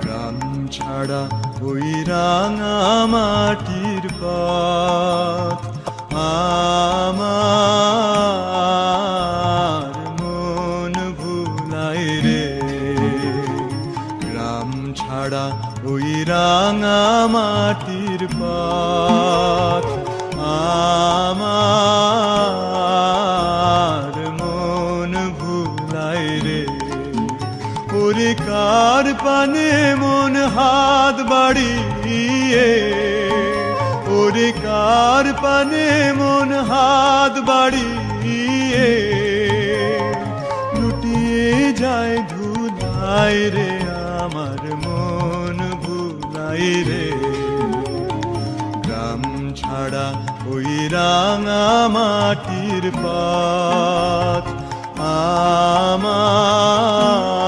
গ্রাম ছাড়া ওই রাঙা মাটির পথ আমার মন ভুলায় রে। গ্রাম ছাড়া ওই রাঙা মাটির পথ আমার মন ভুলায় রে। ওরে কার পানে মন হাত বাড়িয়ে, ওরে কার পানে মন হাত বাড়িয়ে লুটিয়ে যায় ধুলায় রে। আমার মন ভুলায় রে। গ্রাম ছাড়া ওই রাঙা মাটির পথ আমার